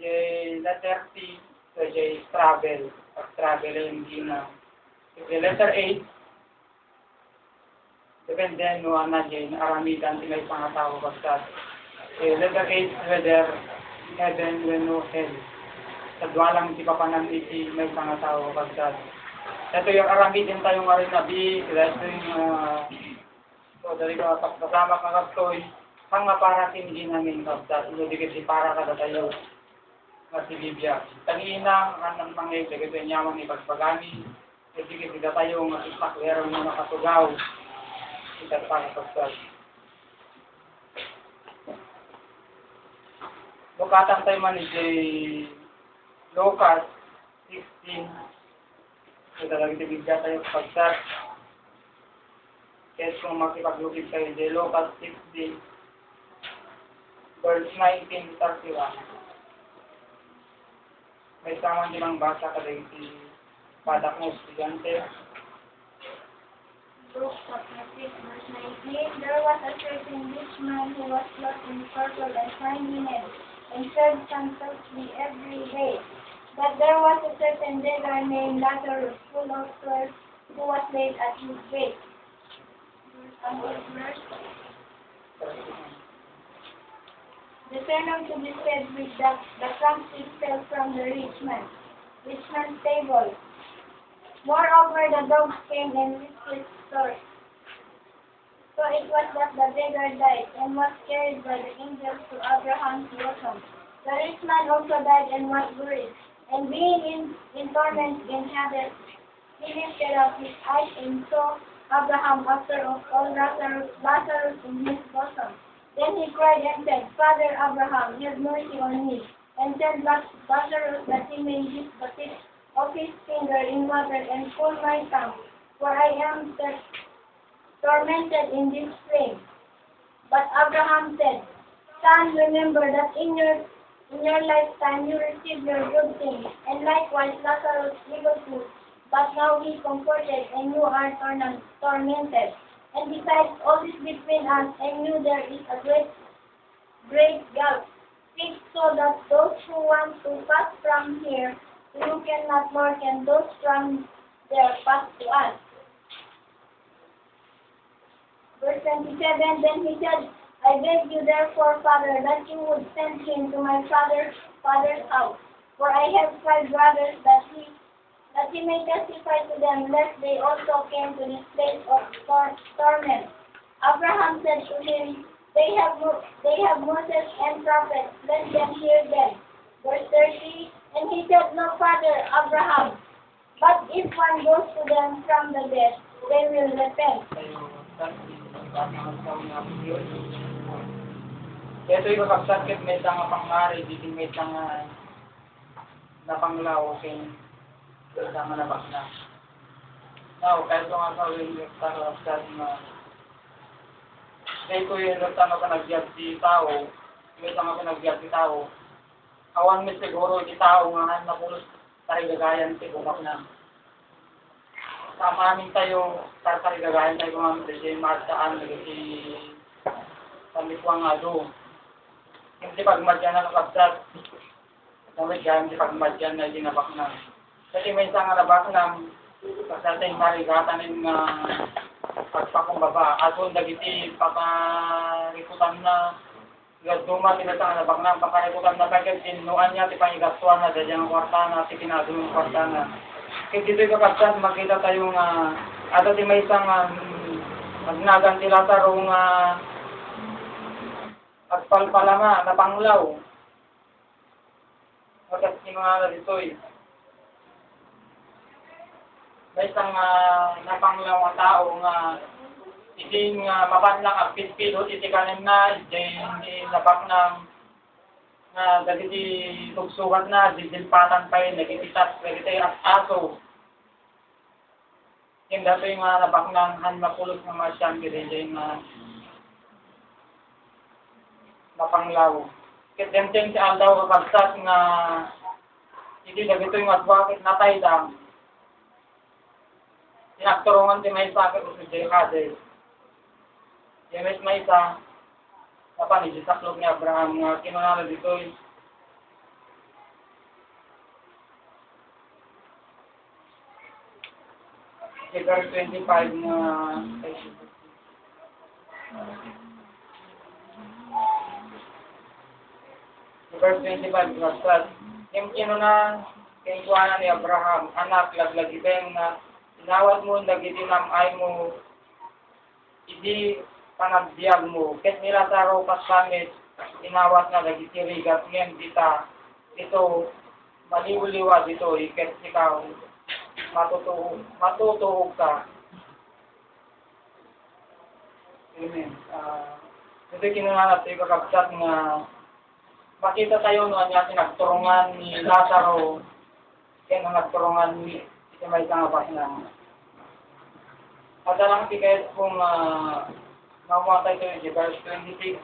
Kay letter T, so jay travel. Pag travel yung gina. Kay letter A, depende no na jay na aramidan tinay pangatao bagtad. Kay letter A, whether heaven when no hell. Sa dwalang si papanan iti may pangatao bagtad. Ito yung aramidin tayong arinabi, ito yung so dari ka kasama ka kaptoy, hang para hindi namin bagtad. Ito dikit si para kada tayo. Nga si Libya. Tanginang anang pangay, dagay ito nyamang ipagbagani. Ito dikit sila tayo nga ipaklero mo nakatugaw. Ito pangapagtad. Lukatan tayo man iti Lucas 16. So talagang tibigyan tayo pagkat. Kaya kung makipaglukid kayo iti Lucas 16 verse 19-31. May tamang din ang basa ka rin si padak mo estudyante. Luke chapter 6, verse 19. There was a certain rich man who was clothed in purple and fine linen, and served sumptuously every day. But there was a certain beggar named Lazarus, full of sores, who was laid at his gate. Verse. The sermon to be said with the crumbs which fell from the rich man's table. Moreover, the dogs came and licked his sores. So it was that the beggar died and was carried by the angels to Abraham's bosom. The rich man also died and was buried. And being in torment in Hades, he lifted up his eyes and saw Abraham after all Lazarus in his bosom. Then he cried and said, Father Abraham, have mercy on me, and send Lazarus that he may dip the tip of his finger in water and cool my tongue, for I am tormented in this flame. But Abraham said, Son, remember that in your lifetime you received your good things, and likewise Lazarus evil food, but now he is comforted, and you are tormented. And besides all this between us and you there is a great gulf, fixed so that those who want to pass from here to you cannot, nor can those from there pass to us. Verse 27, then he said, I beg you therefore, Father, that you would send him to my father's house, for I have 5 brothers, that he may testify to them, lest they also came to this place of torment. Abraham said to him, They have Moses and prophets, let them hear them. Verse 30, and he said, No, Father Abraham, but if one goes to them from the dead, they will repent. Ito yung kakabsakit may tanga pangmari, dito may tanga napanglaw, okay. Tama na ba na? Now, kahit nga sa rin yung kakabsat na dahil ko yung tanga ka nagyag si tao, may tanga ka nagyag si tao, awan may siguro si tao nga napulos tarigagayan si bumak na. Sama amin tayo sa tarigagayan tayo kung amin si Martaan, si Pamikuang Ado. Hindi pagmadyan na nakabsat, namit gayam si pagmadyan na ginabak na. Kasi may isang arabak ng pasating marigatanin nga pagpakumbaba. At kung dagiti paparikutan na gaduma tinatang arabak na paparikutan na bagay sinuan niya ti pangigatuan na dadyang kwarta na ti pinadulong kwarta na. Kaya dito yung kapagsan makita tayo nga ato ti may isang magnagan ti Lazaro nga agpalpala nga napanglaw. Kasi sinungalan dito eh. May isang napanglaw nga tao nga hindi nga mabanlang ang pitpilot iti kanin na hindi nabak ng nga dagiti tugsuhan na didilpatan pa yun nagititas nagiti at aso yung dato yung nabak ng hanmakulot ng mga siyang dirili nga napanglaw kitenteng si Aldaw kapagsat nga hindi dagito yung atwakit natay dam inakturungan si may sakit o si Jay Hades. Yung may isa, napanisi sa klog ni Abraham nga kinunala dito Sa verse 25 na verse 25 kasat. Yung kinuna kay kuana ni Abraham, anak laglagibeng na inawat mo nagitinam ay mo idi panagbiag mo. Ket nila sa rokas langit inawat na nagitirigat ngayon kita ito maliwliwa dito iket ikaw matutuhog ka. Amen. Ito kinuna natin kakabsat nga makita tayo noon niya pinagturungan ni Lazaro kaya nung nagturungan ni may tangabas na madalang tikait kung namuha tayo ito verse 26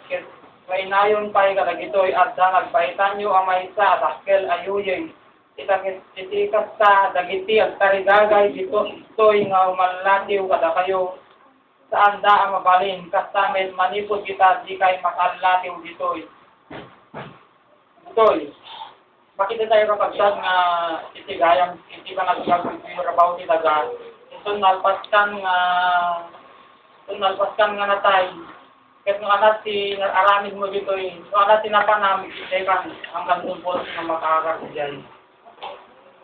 kaya nayon pa ikalag ito'y at nagpaitan nyo ang may isa takkel ayuyin itikas ta dagiti at tarigagay ito'y nga umalatiw kada kayo saan da ang mabalin kastamet manipod kita di kay makalatiw dito'y Toy, makita tayo kapagsan nga itigayang iti ba nagpapagpirabaw ti daga ito nalpaskan nga natay ket nung anak si aramid mo dito nung anak tinapanamit iti kan hanggang tumpos na makakakasiyay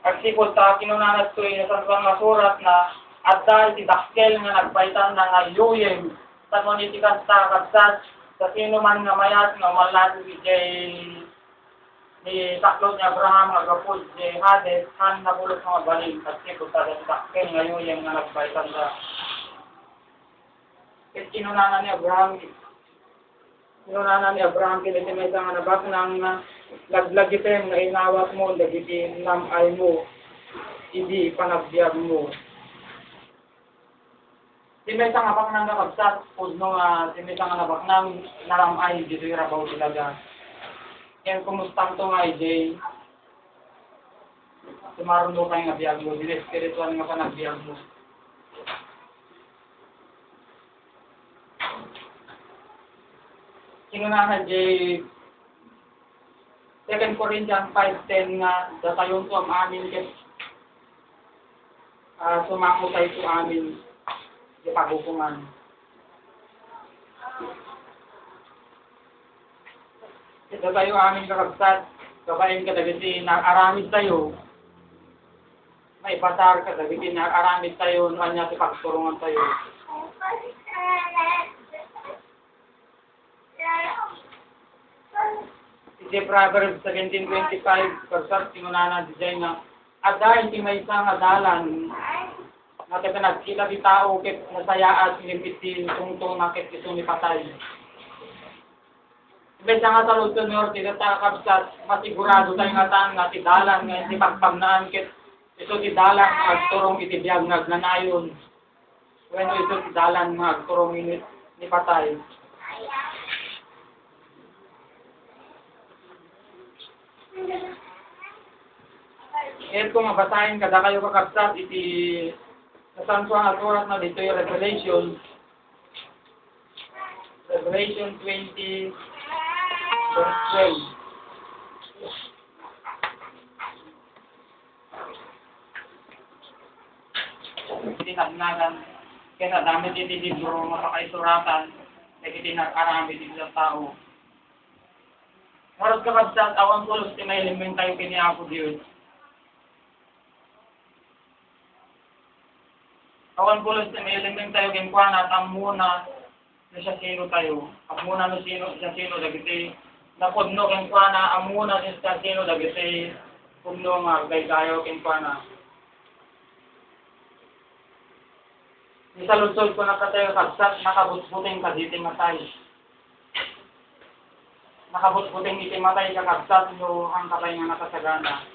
agsipod ta kinunanat ko nasantuan nga surat na at dahil ti dakkel nga nagpaitan na nga yuyem sa monitikan sa kagsat sa sino man nga mayat nga umalati iti ni taklot ni Abraham nagapod si Hades han nabulot mga baling kasi punta sa takkel ngayon yung nagbaitan na ket kinunana ni Abraham kiniti may isang nabak ng laglagitem na inawat mo lagiti namay mo hindi panagbiag mo si may isang nabak ng nakabsat pudno nga si may isang nabak ng naramay dito yung rabaw talaga. Yan, kumustang ito nga, Jay. Tumaroon mo kayo nga biyag mo. Dili spiritual nga pa nagbiyag mo. Kinuna Jay. 2 Corinthians 5:10 nga, datayon to ang amin ket sumako tayo to amin di paghukuman. Ito tayo aming kakabsat, kabayan ka dagiti nag-aramid tayo, may pasar ka dagiti nag-aramid tayo, noon niya si pagturungan tayo. Iti Proverbs 17:25, kagsat, sinunana design na, at dahil ti may isang adalan, natin nagkita di tao, kit nasayaat, nilimpiti, tungtong nakit ito ni patay. Ibig nga sa lutod ni Orti, kakabsat, masigurado tayo nga taan nga tidalan nga hindi pagpagnaan kit ito tidalan agturong itibiyag nagnanayon. When ito tidalan nga agturong ni patay. Ngayon kung mabasahin kada kayo kakabsat, iti nasansuang aturat na dito yung Revelation 20, verse 12. Tinagnagan, kaya dami din libro mapakaisuratan, na kitinag-arami din sa tao. Marot kakabsat, awang pulos tinailimeng tayo kiniapo Diyos. Awan pulos tinailimeng tayo kinkwana, tamuna, na siya sino tayo. Amuna no sino, siya sino, dagiti napudno kinkwana, amuna siya sino, dagiti pudno nga, gay-gayo kinkwana. Isaludsod ko na katayo kagsat, nakabutbuting kaditing matay. Nakabutbuting iti matay kakagsat, no ang kapay nga nakasagana.